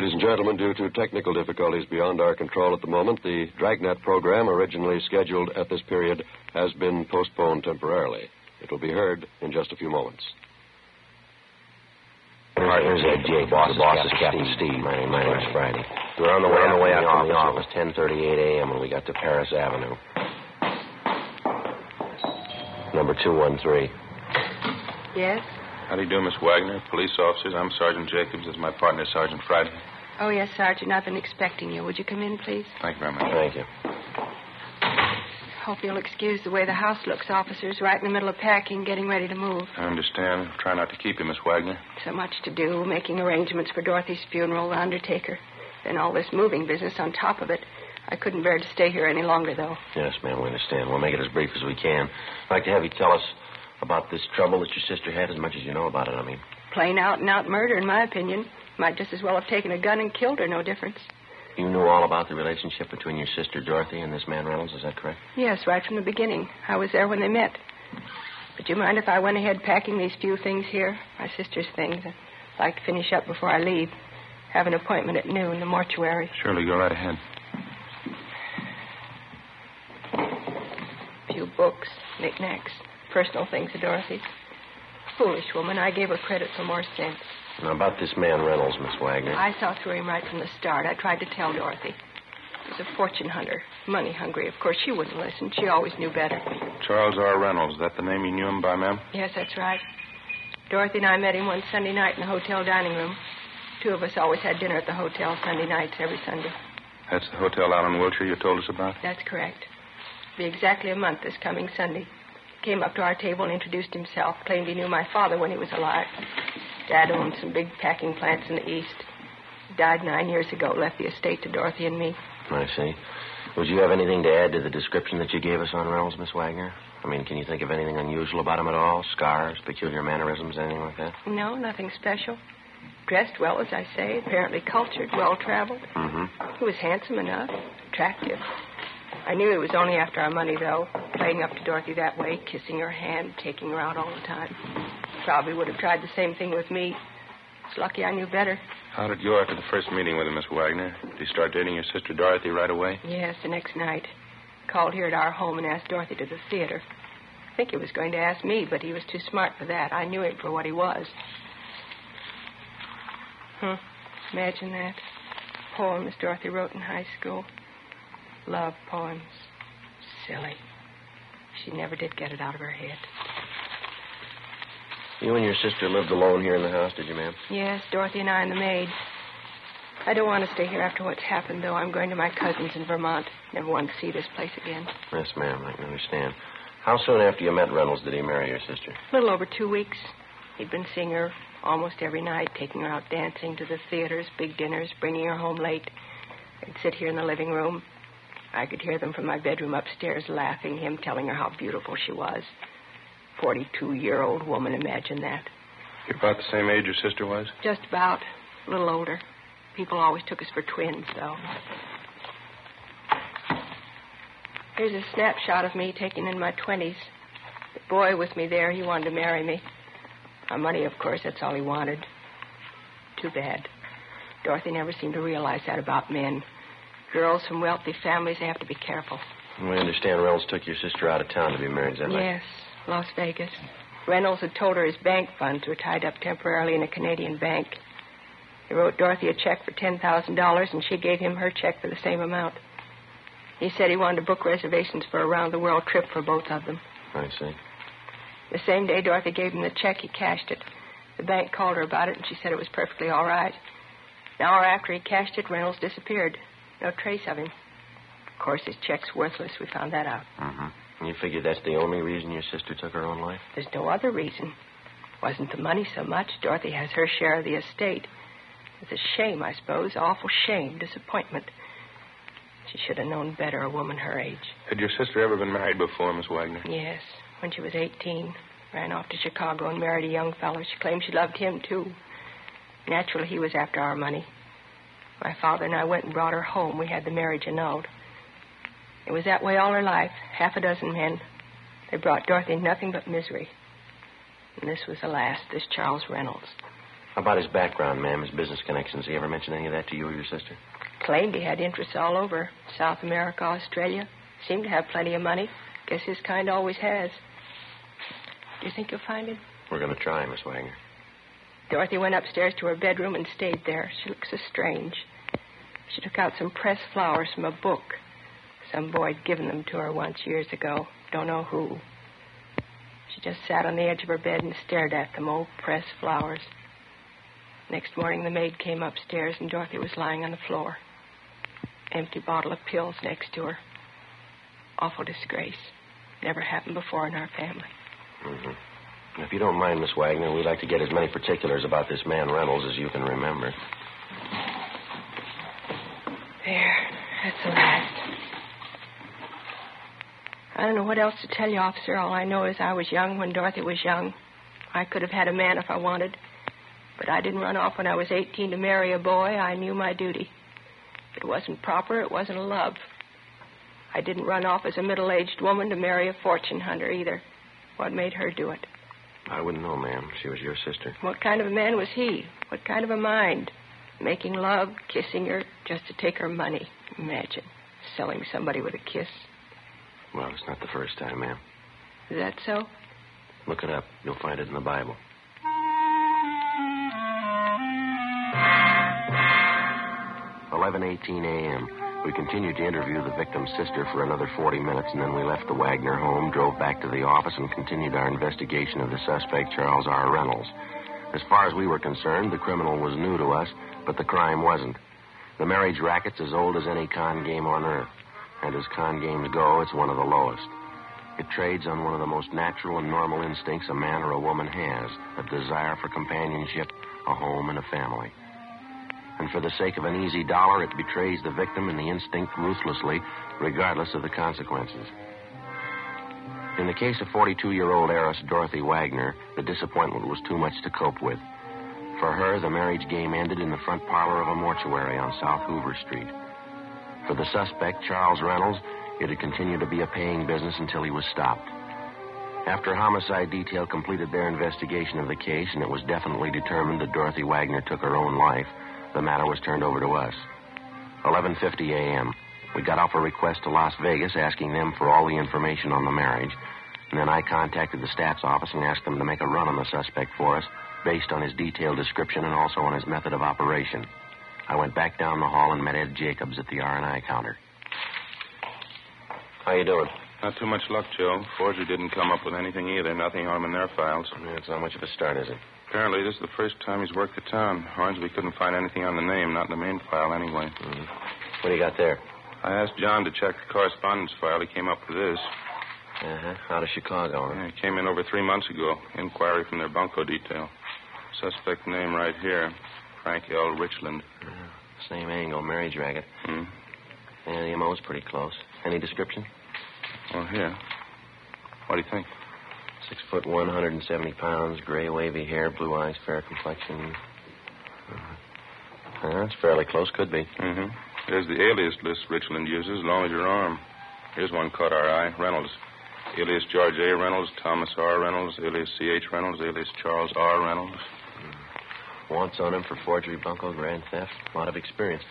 Ladies and gentlemen, due to technical difficulties beyond our control at the moment, the Dragnet program, originally scheduled at this period, has been postponed temporarily. It will be heard in just a few moments. Partners at Jake. The boss is Captain Steve. My name's Friday. We were on the way out from the office. 10:38 a.m. when we got to Paris Avenue. Number 213. Yes? How do you do, Miss Wagner? Police officers. I'm Sergeant Jacobs. This is my partner, Sergeant Friday. Oh, yes, Sergeant. I've been expecting you. Would you come in, please? Thank you very much. Thank you. Hope you'll excuse the way the house looks, officers. Right in the middle of packing, getting ready to move. I understand. Try not to keep you, Miss Wagner. So much to do, making arrangements for Dorothy's funeral, the undertaker. Then all this moving business on top of it. I couldn't bear to stay here any longer, though. Yes, ma'am, we understand. We'll make it as brief as we can. I'd like to have you tell us about this trouble that your sister had, as much as you know about it, I mean. Plain out-and-out murder, in my opinion. Might just as well have taken a gun and killed her, no difference. You knew all about the relationship between your sister Dorothy and this man Reynolds, is that correct? Yes, right from the beginning. I was there when they met. Would you mind if I went ahead packing these few things here? My sister's things. I'd like to finish up before I leave. Have an appointment at noon, the mortuary. Surely, go right ahead. A few books, knickknacks, personal things of Dorothy's. Foolish woman. I gave her credit for more sense. Now, about this man Reynolds, Miss Wagner. I saw through him right from the start. I tried to tell Dorothy. He was a fortune hunter, money hungry. Of course, she wouldn't listen. She always knew better. Charles R. Reynolds. Is that the name you knew him by, ma'am? Yes, that's right. Dorothy and I met him one Sunday night in the hotel dining room. Two of us always had dinner at the hotel Sunday nights every Sunday. That's the hotel out on Wilshire you told us about? That's correct. It'll be exactly a month this coming Sunday. He came up to our table and introduced himself. Claimed he knew my father when he was alive. Dad owned some big packing plants in the East. He died 9 years ago, left the estate to Dorothy and me. I see. Would you have anything to add to the description that you gave us on Reynolds, Miss Wagner? I mean, can you think of anything unusual about him at all? Scars, peculiar mannerisms, anything like that? No, nothing special. Dressed well, as I say. Apparently cultured, well-traveled. Mm-hmm. He was handsome enough, attractive. I knew it was only after our money, though, playing up to Dorothy that way, kissing her hand, taking her out all the time. Probably would have tried the same thing with me. It's lucky I knew better. How did you go after the first meeting with him, Miss Wagner? Did he start dating your sister Dorothy right away? Yes, the next night. Called here at our home and asked Dorothy to the theater. I think he was going to ask me, but he was too smart for that. I knew him for what he was. Imagine that. Poems Dorothy wrote in high school. Love poems. Silly. She never did get it out of her head. You and your sister lived alone here in the house, did you, ma'am? Yes, Dorothy and I and the maid. I don't want to stay here after what's happened, though. I'm going to my cousin's in Vermont. Never want to see this place again. Yes, ma'am, I can understand. How soon after you met Reynolds did he marry your sister? A little over 2 weeks. He'd been seeing her almost every night, taking her out dancing to the theaters, big dinners, bringing her home late. They'd sit here in the living room. I could hear them from my bedroom upstairs laughing, him telling her how beautiful she was. 42-year-old woman, imagine that. You're about the same age your sister was? Just about. A little older. People always took us for twins, though. Here's a snapshot of me taken in my 20s. The boy with me there, he wanted to marry me. My money, of course, that's all he wanted. Too bad. Dorothy never seemed to realize that about men. Girls from wealthy families, they have to be careful. We understand Reynolds took your sister out of town to be married, is that right? Yes, Las Vegas. Reynolds had told her his bank funds were tied up temporarily in a Canadian bank. He wrote Dorothy a check for $10,000, and she gave him her check for the same amount. He said he wanted to book reservations for a round-the-world trip for both of them. I see. The same day Dorothy gave him the check, he cashed it. The bank called her about it, and she said it was perfectly all right. An hour after he cashed it, Reynolds disappeared. No trace of him. Of course, his check's worthless. We found that out. Mm-hmm. And you figure that's the only reason your sister took her own life? There's no other reason. Wasn't the money so much. Dorothy has her share of the estate. It's a shame, I suppose. Awful shame, disappointment. She should have known better, a woman her age. Had your sister ever been married before, Miss Wagner? Yes, when she was 18. Ran off to Chicago and married a young fellow. She claimed she loved him, too. Naturally, he was after our money. My father and I went and brought her home. We had the marriage annulled. It was that way all her life. 6 men. They brought Dorothy nothing but misery. And this was the last, this Charles Reynolds. How about his background, ma'am, his business connections? Did he ever mention any of that to you or your sister? Claimed he had interests all over. South America, Australia. Seemed to have plenty of money. Guess his kind always has. Do you think you'll find him? We're going to try, Miss Wagner. Dorothy went upstairs to her bedroom and stayed there. She looked so strange. She took out some pressed flowers from a book. Some boy had given them to her once years ago. Don't know who. She just sat on the edge of her bed and stared at them, old pressed flowers. Next morning, the maid came upstairs, and Dorothy was lying on the floor. Empty bottle of pills next to her. Awful disgrace. Never happened before in our family. Mm-hmm. If you don't mind, Miss Wagner, we'd like to get as many particulars about this man Reynolds as you can remember. There. That's the last. I don't know what else to tell you, officer. All I know is I was young when Dorothy was young. I could have had a man if I wanted. But I didn't run off when I was 18 to marry a boy. I knew my duty. It wasn't proper. It wasn't a love. I didn't run off as a middle-aged woman to marry a fortune hunter either. What made her do it? I wouldn't know, ma'am. She was your sister. What kind of a man was he? What kind of a mind? Making love, kissing her, just to take her money. Imagine selling somebody with a kiss. Well, it's not the first time, ma'am. Is that so? Look it up. You'll find it in the Bible. 11:18 a.m. We continued to interview the victim's sister for another 40 minutes, and then we left the Wagner home, drove back to the office, and continued our investigation of the suspect, Charles R. Reynolds. As far as we were concerned, the criminal was new to us, but the crime wasn't. The marriage racket's as old as any con game on earth, and as con games go, it's one of the lowest. It trades on one of the most natural and normal instincts a man or a woman has, a desire for companionship, a home, and a family. And for the sake of an easy dollar, it betrays the victim and the instinct ruthlessly, regardless of the consequences. In the case of 42-year-old heiress Dorothy Wagner, the disappointment was too much to cope with. For her, the marriage game ended in the front parlor of a mortuary on South Hoover Street. For the suspect, Charles Reynolds, it had continued to be a paying business until he was stopped. After homicide detail completed their investigation of the case, and it was definitely determined that Dorothy Wagner took her own life, the matter was turned over to us. 11:50 a.m. We got off a request to Las Vegas asking them for all the information on the marriage, and then I contacted the stats office and asked them to make a run on the suspect for us based on his detailed description and also on his method of operation. I went back down the hall and met Ed Jacobs at the R&I counter. How you doing? Not too much luck, Joe. Forger didn't come up with anything either. Nothing on him in their files. Yeah, it's not much of a start, is it? Apparently, this is the first time he's worked the town. Hornsby couldn't find anything on the name, not in the main file anyway. Mm-hmm. What do you got there? I asked John to check the correspondence file. He came up with this. Uh-huh. Out of Chicago, huh? Yeah, it came in over 3 months ago. Inquiry from their bunco detail. Suspect name right here, Frank L. Richland. Same angle, marriage racket. Hmm. Yeah, the MO's pretty close. Any description? Well, here. What do you think? 6'1", 170 pounds, gray wavy hair, blue eyes, fair complexion. That's fairly close, could be. Mm-hmm. There's the alias list Richland uses, along with your arm. Here's one caught our eye. Reynolds. Alias George A. Reynolds, Thomas R. Reynolds, alias C.H. Reynolds, alias Charles R. Reynolds. Wants on him for forgery, bunco, grand theft. A lot of experience.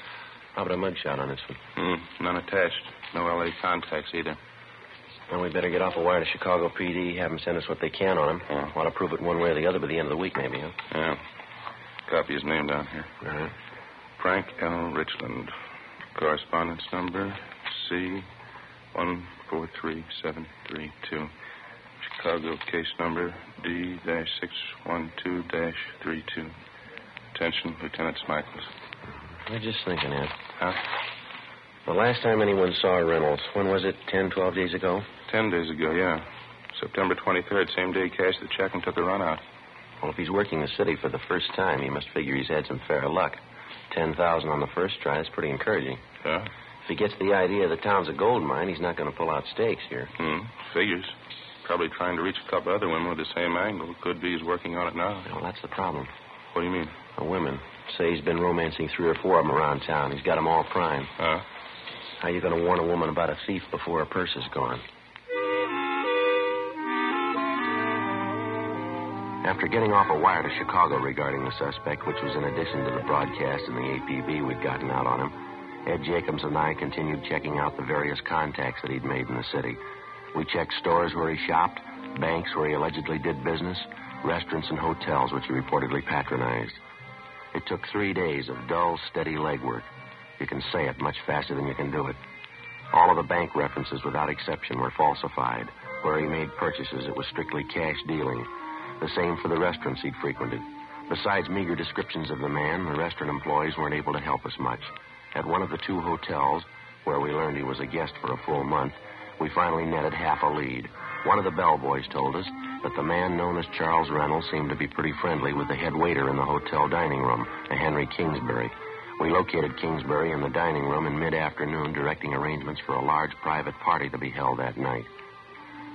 How about a mugshot on this one? None attached. No L.A. contacts either. Well, we better get off a wire to Chicago PD, have them send us what they can on him. Want to prove it one way or the other by the end of the week, maybe, huh? Yeah. Copy his name down here. All right. Frank L. Richland. Correspondence number C143732. Chicago case number D-612-32. Attention, Lieutenant Smichaels. I was just thinking, Ed. Huh? The last time anyone saw Reynolds, when was it? 10, 12 days ago? 10 days ago, yeah. September 23rd, same day he cashed the check and took a run out. Well, if he's working the city for the first time, he must figure he's had some fair luck. 10,000 on the first try, that's pretty encouraging. Yeah? If he gets the idea the town's a gold mine, he's not going to pull out stakes here. Figures. Probably trying to reach a couple other women with the same angle. Could be he's working on it now. Well, that's the problem. What do you mean? The women. Say he's been romancing 3 or 4 of them around town. He's got them all primed. Huh? How you going to warn a woman about a thief before her purse is gone? After getting off a wire to Chicago regarding the suspect, which was in addition to the broadcast and the APB we'd gotten out on him, Ed Jacobs and I continued checking out the various contacts that he'd made in the city. We checked stores where he shopped, banks where he allegedly did business, restaurants and hotels which he reportedly patronized. It took 3 days of dull, steady legwork. You can say it much faster than you can do it. All of the bank references, without exception, were falsified. Where he made purchases, it was strictly cash dealing. The same for the restaurants he'd frequented. Besides meager descriptions of the man, the restaurant employees weren't able to help us much. At one of the 2 hotels, where we learned he was a guest for a full month, we finally netted half a lead. One of the bellboys told us that the man known as Charles Reynolds seemed to be pretty friendly with the head waiter in the hotel dining room, a Henry Kingsbury. We located Kingsbury in the dining room in mid-afternoon, directing arrangements for a large private party to be held that night.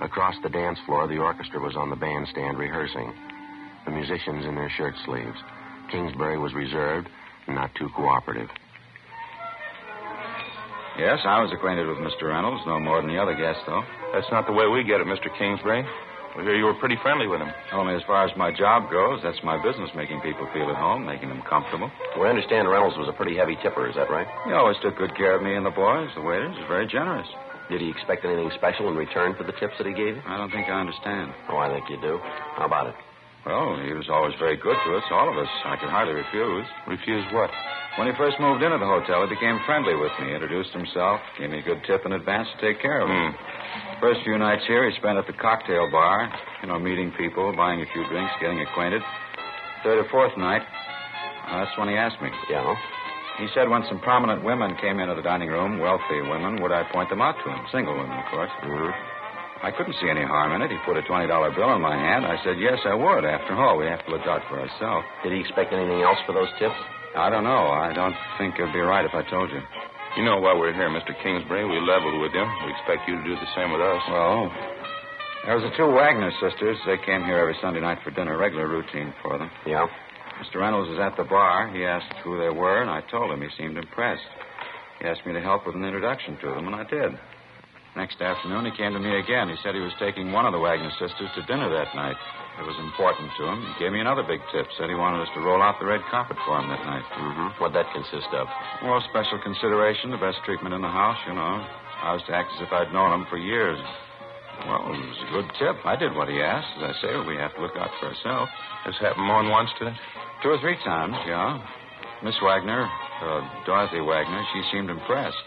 Across the dance floor, the orchestra was on the bandstand rehearsing, the musicians in their shirt sleeves. Kingsbury was reserved and not too cooperative. Yes, I was acquainted with Mr. Reynolds, no more than the other guests, though. That's not the way we get it, Mr. Kingsbury. We hear you were pretty friendly with him. Only as far as my job goes. That's my business, making people feel at home, making them comfortable. We understand Reynolds was a pretty heavy tipper, is that right? He always took good care of me and the boys, the waiters. He was very generous. Did he expect anything special in return for the tips that he gave you? I don't think I understand. Oh, I think you do. How about it? Well, he was always very good to us, all of us. I could hardly refuse. Refuse what? When he first moved into the hotel, he became friendly with me, introduced himself, gave me a good tip in advance to take care of him. First few nights here, he spent at the cocktail bar, meeting people, buying a few drinks, getting acquainted. Third or fourth night, that's when he asked me. Yeah? He said when some prominent women came into the dining room, wealthy women, would I point them out to him? Single women, of course. Mm-hmm. I couldn't see any harm in it. He put a $20 bill in my hand. I said, yes, I would. After all, we have to look out for ourselves. Did he expect anything else for those tips? I don't know. I don't think it'd be right if I told you. You know, while we're here, Mr. Kingsbury, we leveled with him. We expect you to do the same with us. Well, there was the 2 Wagner sisters. They came here every Sunday night for dinner, regular routine for them. Yeah? Mr. Reynolds was at the bar. He asked who they were, and I told him. He seemed impressed. He asked me to help with an introduction to them, and I did. Next afternoon, he came to me again. He said he was taking one of the Wagner sisters to dinner that night. It was important to him. He gave me another big tip. Said he wanted us to roll out the red carpet for him that night. Mm-hmm. What'd that consist of? Well, special consideration, the best treatment in the house, I was to act as if I'd known him for years. Well, it was a good tip. I did what he asked. As I say, we have to look out for ourselves. This happened more than once, did it? 2 or 3 times, yeah. Miss Wagner, Dorothy Wagner, she seemed impressed.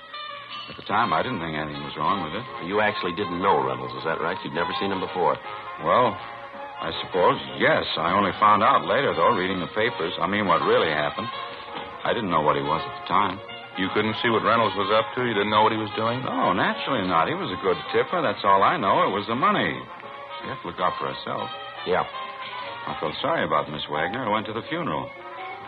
At the time, I didn't think anything was wrong with it. You actually didn't know Reynolds, is that right? You'd never seen him before. Well, I suppose, yes. I only found out later, though, reading the papers. I mean, what really happened. I didn't know what he was at the time. You couldn't see what Reynolds was up to? You didn't know what he was doing? No, naturally not. He was a good tipper. That's all I know. It was the money. We have to look out for ourselves. Yeah. I felt sorry about Miss Wagner. I went to the funeral.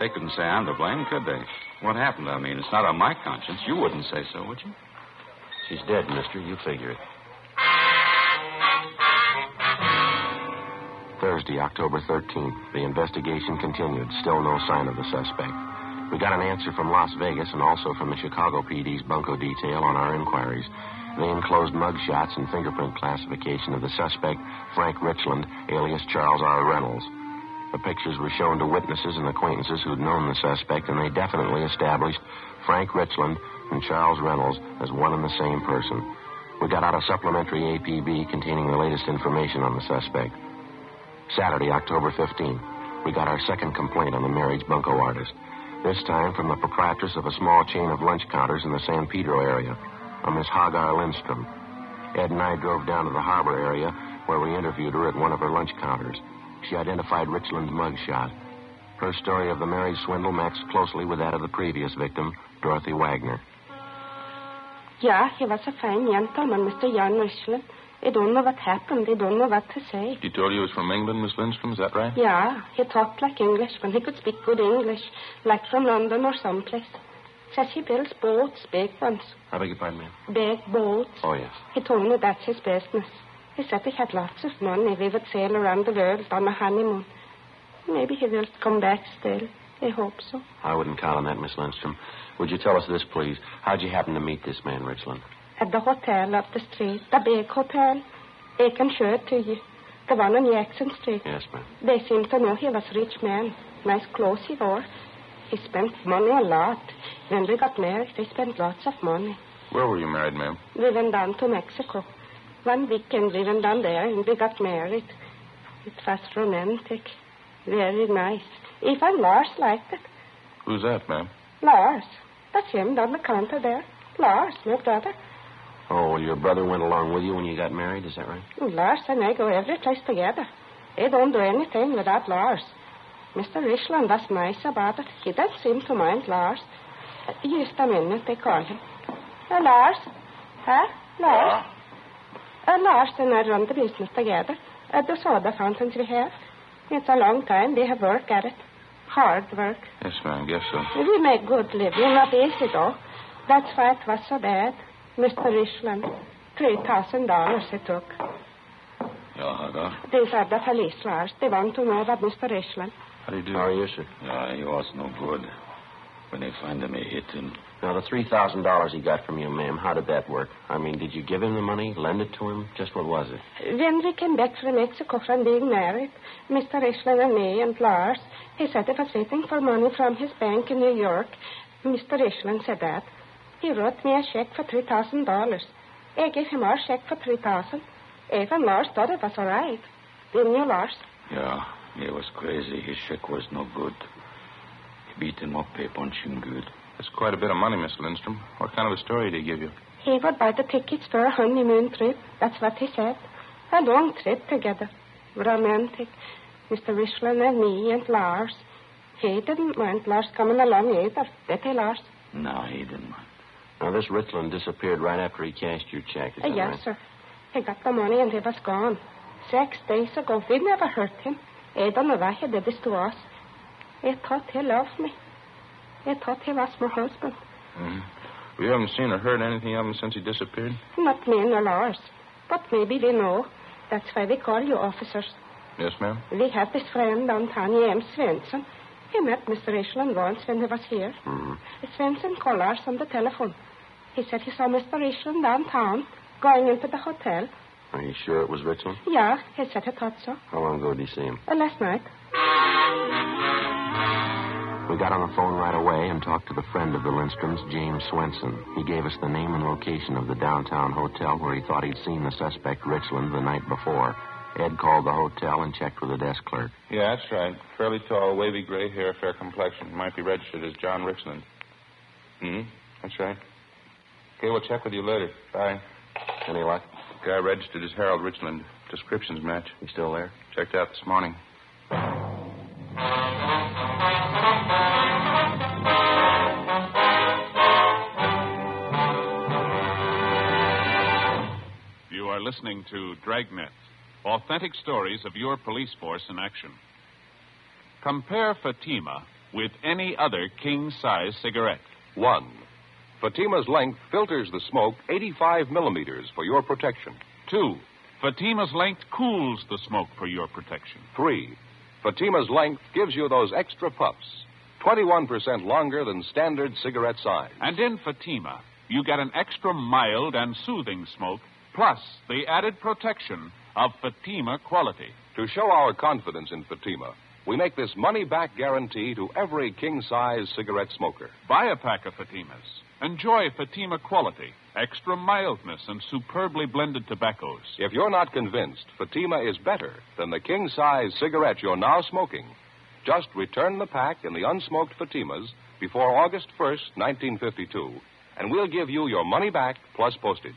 They couldn't say I'm to blame, could they? What happened? I mean, it's not on my conscience. You wouldn't say so, would you? She's dead, mister. You figure it. Thursday, October 13th. The investigation continued. Still no sign of the suspect. We got an answer from Las Vegas and also from the Chicago PD's bunco detail on our inquiries. They enclosed mugshots and fingerprint classification of the suspect, Frank Richland, alias Charles R. Reynolds. The pictures were shown to witnesses and acquaintances who'd known the suspect, and they definitely established Frank Richland and Charles Reynolds as one and the same person. We got out a supplementary APB containing the latest information on the suspect. Saturday, October 15th, we got our second complaint on the marriage bunco artist. This time from the proprietress of a small chain of lunch counters in the San Pedro area, a Miss Hagar Lindstrom. Ed and I drove down to the harbor area where we interviewed her at one of her lunch counters. She identified Richland's mugshot. Her story of the marriage swindle matched closely with that of the previous victim, Dorothy Wagner. Yeah, he was a fine gentleman, Mr. Jan Richland. I don't know what happened. I don't know what to say. He told you he was from England, Miss Lindstrom, is that right? Yeah, he talked like Englishman. He could speak good English, like from London or someplace. Says he builds boats, big ones. I beg your pardon, ma'am? Big boats. Oh, yes. He told me that's his business. He said he had lots of money. We would sail around the world on a honeymoon. Maybe he will come back still. I hope so. I wouldn't count on that, Miss Lindstrom. Would you tell us this, please? How'd you happen to meet this man, Richland? At the hotel up the street, the big hotel. I can show it to you. The one on Jackson Street. Yes, ma'am. They seemed to know he was a rich man. Nice clothes he wore. He spent money a lot. When we got married, they spent lots of money. Where were you married, ma'am? We went down to Mexico. One weekend we went down there and we got married. It was romantic. Very nice. Even Lars liked it. Who's that, ma'am? Lars. That's him down the counter there. Lars, my brother. Oh, well, your brother went along with you when you got married, is that right? Lars and I go every place together. They don't do anything without Lars. Mr. Richland was nice about it. He doesn't seem to mind Lars. Just a minute, they call him. Lars? Huh? Lars? Lars and I run the business together. The soda fountains we have. It's a long time. We have work at it. Hard work. Yes, ma'am, guess so. We make good living. Not easy, though. That's why it was so bad. Mr. Richland, $3,000 it took. Ja, These are the police, Lars. They want to know about Mr. Richland. How do you do? How are you, sir? yeah, he was no good. When they find him, they hit him. Now, the $3,000 he got from you, ma'am, how did that work? I mean, did you give him the money, lend it to him? Just what was it? When we came back from Mexico from being married, Mr. Richland and me and Lars, he said he was waiting for money from his bank in New York. Mr. Richland said that. He wrote me a check for $3,000. I gave him our check for $3,000. Even Lars thought it was all right. Didn't you, Lars? Yeah, he was crazy. His check was no good. He beat him up, he punched him good. That's quite a bit of money, Mr. Lindstrom. What kind of a story did he give you? He would buy the tickets for a honeymoon trip. That's what he said. A long trip together. Romantic. Mr. Richland and me and Lars. He didn't mind Lars coming along either. Did he, Lars? No, he didn't mind. Now, this Richland disappeared right after he cashed your check, is that Yes, right? sir. He got the money and he was gone. 6 days ago. We never hurt him. I don't know why he did this to us. I thought he loved me. I thought he was my husband. Mm-hmm. We haven't seen or heard anything of him since he disappeared? Not me nor Lars. But maybe we know. That's why we call you officers. Yes, ma'am? We have this friend downtown, M. Svensson. He met Mr. Richland once when he was here. Mm-hmm. Svensson called Lars on the telephone. He said he saw Mr. Richland downtown, going into the hotel. Are you sure it was Richland? Yeah, he said he thought so. How long ago did you see him? Last night. We got on the phone right away and talked to the friend of the Lindstroms, James Swenson. He gave us the name and location of the downtown hotel where he thought he'd seen the suspect, Richland, the night before. Ed called the hotel and checked with the desk clerk. Yeah, that's right. Fairly tall, wavy gray hair, fair complexion. Might be registered as John Richland. That's right. Okay, we'll check with you later. Bye. Any luck? Guy registered as Harold Richland. Descriptions match. He's still there? Checked out this morning. You are listening to Dragnet, authentic stories of your police force in action. Compare Fatima with any other king-size cigarette. 1. Fatima's length filters the smoke 85 millimeters for your protection. 2. Fatima's length cools the smoke for your protection. 3. Fatima's length gives you those extra puffs, 21% longer than standard cigarette size. And in Fatima, you get an extra mild and soothing smoke, plus the added protection of Fatima quality. To show our confidence in Fatima, we make this money-back guarantee to every king-size cigarette smoker. Buy a pack of Fatimas. Enjoy Fatima quality, extra mildness, and superbly blended tobaccos. If you're not convinced Fatima is better than the king-size cigarette you're now smoking, just return the pack in the unsmoked Fatimas before August 1st, 1952, and we'll give you your money back plus postage.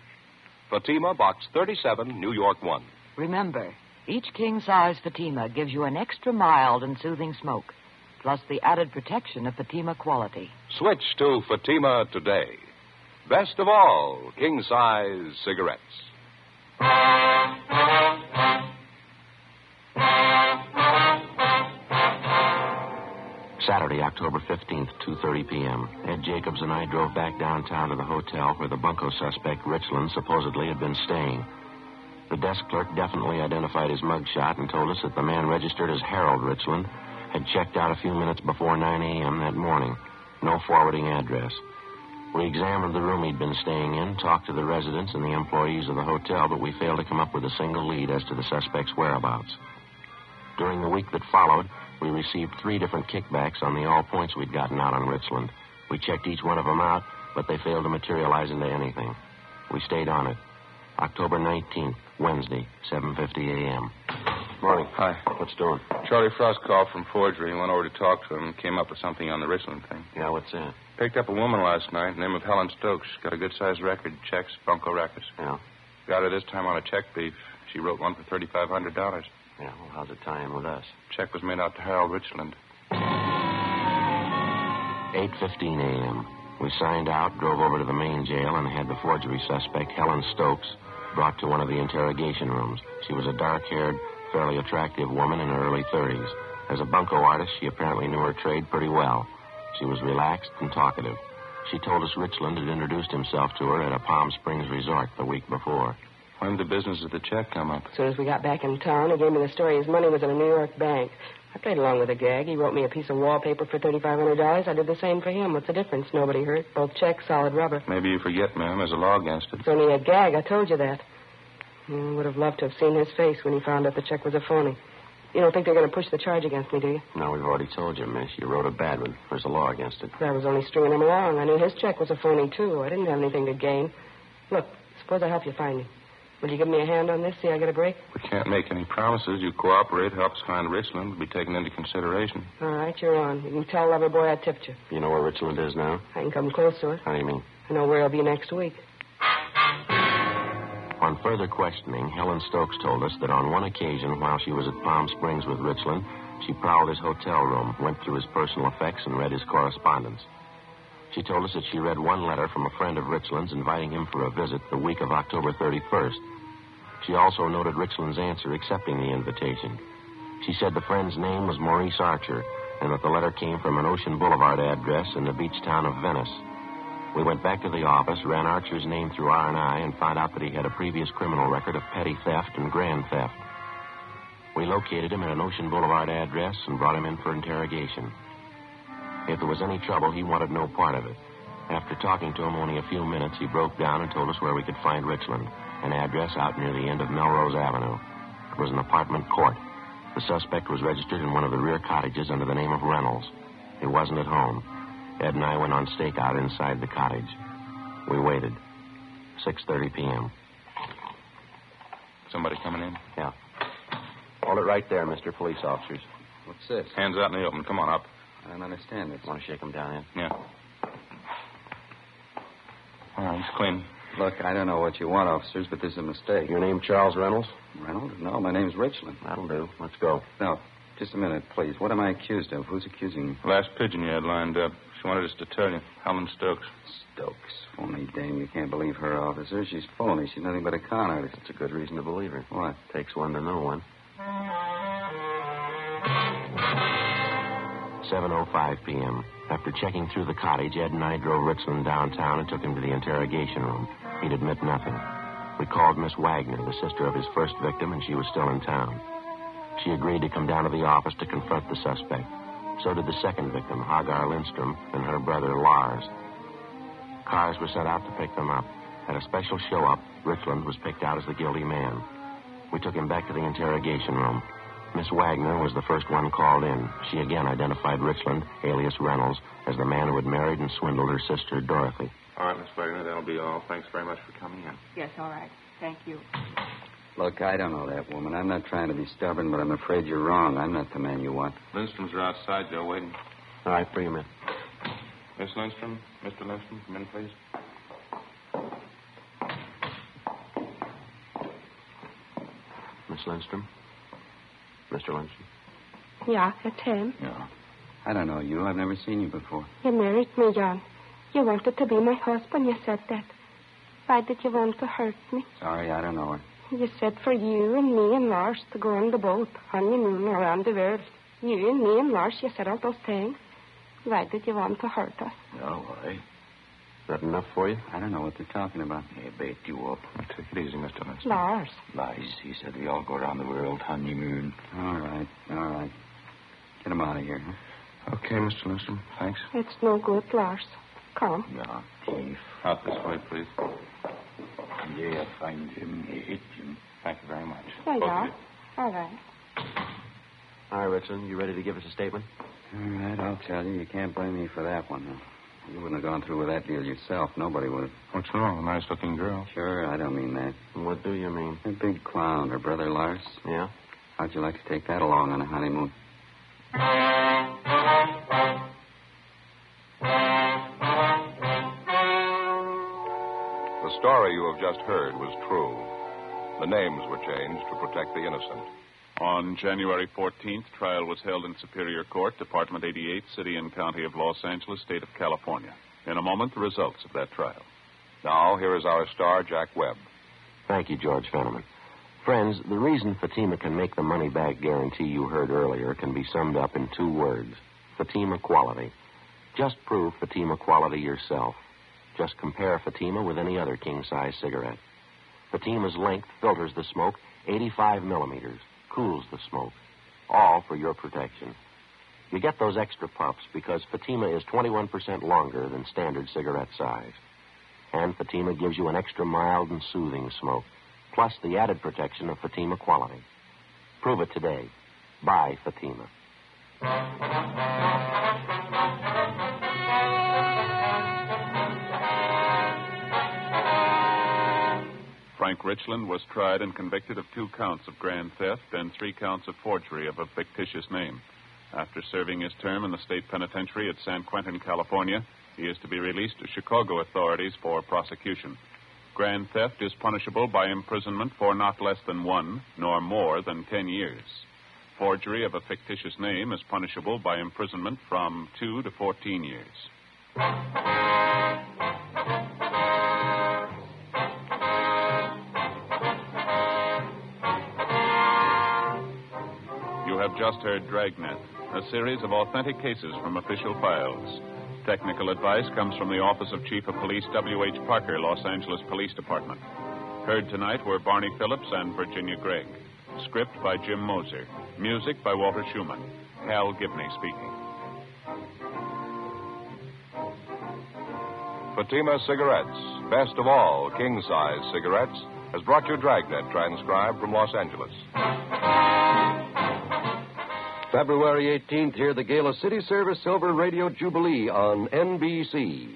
Fatima, Box 37, New York 1. Remember, each king-size Fatima gives you an extra mild and soothing smoke, plus the added protection of Fatima quality. Switch to Fatima today. Best of all, king-size cigarettes. Saturday, October 15th, 2:30 p.m. Ed Jacobs and I drove back downtown to the hotel where the bunco suspect, Richland, supposedly had been staying. The desk clerk definitely identified his mugshot and told us that the man registered as Harold Richland had checked out a few minutes before 9 a.m. that morning. No forwarding address. We examined the room he'd been staying in, talked to the residents and the employees of the hotel, but we failed to come up with a single lead as to the suspect's whereabouts. During the week that followed, we received 3 different kickbacks on the all points we'd gotten out on Richland. We checked each one of them out, but they failed to materialize into anything. We stayed on it. October 19th, Wednesday, 7:50 a.m. Morning. Hi. What's doing? Charlie Frost called from forgery. Went over to talk to him and came up with something on the Richland thing. Yeah, what's that? Picked up a woman last night, name of Helen Stokes. Got a good-sized record, checks, bunco records. Yeah. Got her this time on a check brief. She wrote one for $3,500. Yeah, well, how's it tie in with us? Check was made out to Harold Richland. 8:15 a.m. We signed out, drove over to the main jail, and had the forgery suspect, Helen Stokes, brought to one of the interrogation rooms. She was a dark-haired, fairly attractive woman in her early 30s. As a bunco artist, she apparently knew her trade pretty well. She was relaxed and talkative. She told us Richland had introduced himself to her at a Palm Springs resort the week before. When did the business of the check come up? As soon as we got back in town, he gave me the story his money was in a New York bank. I played along with the gag. He wrote me a piece of wallpaper for $3,500. I did the same for him. What's the difference? Nobody hurt. Both checks, solid rubber. Maybe you forget, ma'am. There's a law against it. It's only a gag. I told you that. I would have loved to have seen his face when he found out the check was a phony. You don't think they're going to push the charge against me, do you? No, we've already told you, miss. You wrote a bad one. There's a law against it. I was only stringing him along. I knew his check was a phony, too. I didn't have anything to gain. Look, suppose I help you find him. Will you give me a hand on this? See I get a break? We can't make any promises. You cooperate, help us find Richland. Will be taken into consideration. All right, you're on. You can tell Loverboy I tipped you. You know where Richland is now? I can come close to it. How do you mean? I know where he'll be next week. On further questioning, Helen Stokes told us that on one occasion, while she was at Palm Springs with Richland, she prowled his hotel room, went through his personal effects, and read his correspondence. She told us that she read one letter from a friend of Richland's inviting him for a visit the week of October 31st. She also noted Richland's answer accepting the invitation. She said the friend's name was Maurice Archer, and that the letter came from an Ocean Boulevard address in the beach town of Venice. We went back to the office, ran Archer's name through R&I, and found out that he had a previous criminal record of petty theft and grand theft. We located him at an Ocean Boulevard address and brought him in for interrogation. If there was any trouble, he wanted no part of it. After talking to him only a few minutes, he broke down and told us where we could find Richland, an address out near the end of Melrose Avenue. It was an apartment court. The suspect was registered in one of the rear cottages under the name of Reynolds. He wasn't at home. Ed and I went on stakeout inside the cottage. We waited. 6:30 p.m. Somebody coming in? Yeah. Hold it right there, Mr. Police Officers. What's this? Hands out in the open. Come on up. I don't understand this. Want to shake him down in? Yeah. All right, he's clean. Look, I don't know what you want, officers, but this is a mistake. Your name Charles Reynolds? Reynolds? No, my name's Richland. That'll do. Let's go. No, just a minute, please. What am I accused of? Who's accusing me? Last pigeon you had lined up. She wanted us to tell you. Helen Stokes. Stokes. Phony dame. You can't believe her, officer. She's phony. She's nothing but a con artist. It's a good reason to believe her. What? Takes one to know one. 7:05 p.m. After checking through the cottage, Ed and I drove Richland downtown and took him to the interrogation room. He'd admit nothing. We called Miss Wagner, the sister of his first victim, and she was still in town. She agreed to come down to the office to confront the suspect. So did the second victim, Hagar Lindstrom, and her brother, Lars. Cars were sent out to pick them up. At a special show-up, Richland was picked out as the guilty man. We took him back to the interrogation room. Miss Wagner was the first one called in. She again identified Richland, alias Reynolds, as the man who had married and swindled her sister, Dorothy. All right, Miss Wagner, that'll be all. Thanks very much for coming in. Yes, all right. Thank you. Look, I don't know that woman. I'm not trying to be stubborn, but I'm afraid you're wrong. I'm not the man you want. Lindstrom's are outside, Joe, waiting. All right, bring him in. Miss Lindstrom, Mr. Lindstrom, come in, please. Miss Lindstrom? Mr. Lindstrom? Yeah, it's him. Yeah. I don't know you. I've never seen you before. You married me, John. You wanted to be my husband. You said that. Why did you want to hurt me? Sorry, I don't know her. You said for you and me and Lars to go on the boat, honeymoon around the world. You and me and Lars, you said all those things. Why did you want to hurt us? No, why? Is that enough for you? I don't know what they're talking about. He bait you up. Take it easy, Mr. Lindstrom. Lars. Lies. He said we all go around the world honeymoon. All right. Get him out of here, huh? Okay, Mr. Lindstrom, thanks. It's no good, Lars. Come. No, thief. Out this way, please. Yeah, find him, hit him. Thank you very much. There you Both of are. you. All right. All right, Richland, you ready to give us a statement? All right, I'll tell you. You can't blame me for that one. You wouldn't have gone through with that deal yourself. Nobody would have. What's wrong? A nice-looking girl. Sure, I don't mean that. What do you mean? A big clown, her brother Lars. Yeah? How'd you like to take that along on a honeymoon? The story you have just heard was true. The names were changed to protect the innocent. On January 14th, trial was held in Superior Court, Department 88, City and County of Los Angeles, State of California. In a moment, the results of that trial. Now, here is our star, Jack Webb. Thank you, George Fenneman. Friends, the reason Fatima can make the money-back guarantee you heard earlier can be summed up in 2 words. Fatima quality. Just prove Fatima quality yourself. Just compare Fatima with any other king-size cigarette. Fatima's length filters the smoke 85 millimeters, cools the smoke, all for your protection. You get those extra puffs because Fatima is 21% longer than standard cigarette size. And Fatima gives you an extra mild and soothing smoke, plus the added protection of Fatima quality. Prove it today. Buy Fatima. Frank Richland was tried and convicted of 2 counts of grand theft and 3 counts of forgery of a fictitious name. After serving his term in the state penitentiary at San Quentin, California, he is to be released to Chicago authorities for prosecution. Grand theft is punishable by imprisonment for not less than 1, nor more than 10 years. Forgery of a fictitious name is punishable by imprisonment from 2 to 14 years. You have just heard Dragnet, a series of authentic cases from official files. Technical advice comes from the Office of Chief of Police W.H. Parker, Los Angeles Police Department. Heard tonight were Barney Phillips and Virginia Gregg. Script by Jim Moser. Music by Walter Schumann. Hal Gibney speaking. Fatima Cigarettes, best of all king-size cigarettes, has brought you Dragnet, transcribed from Los Angeles. February 18th, hear the Gala City Service Silver Radio Jubilee on NBC.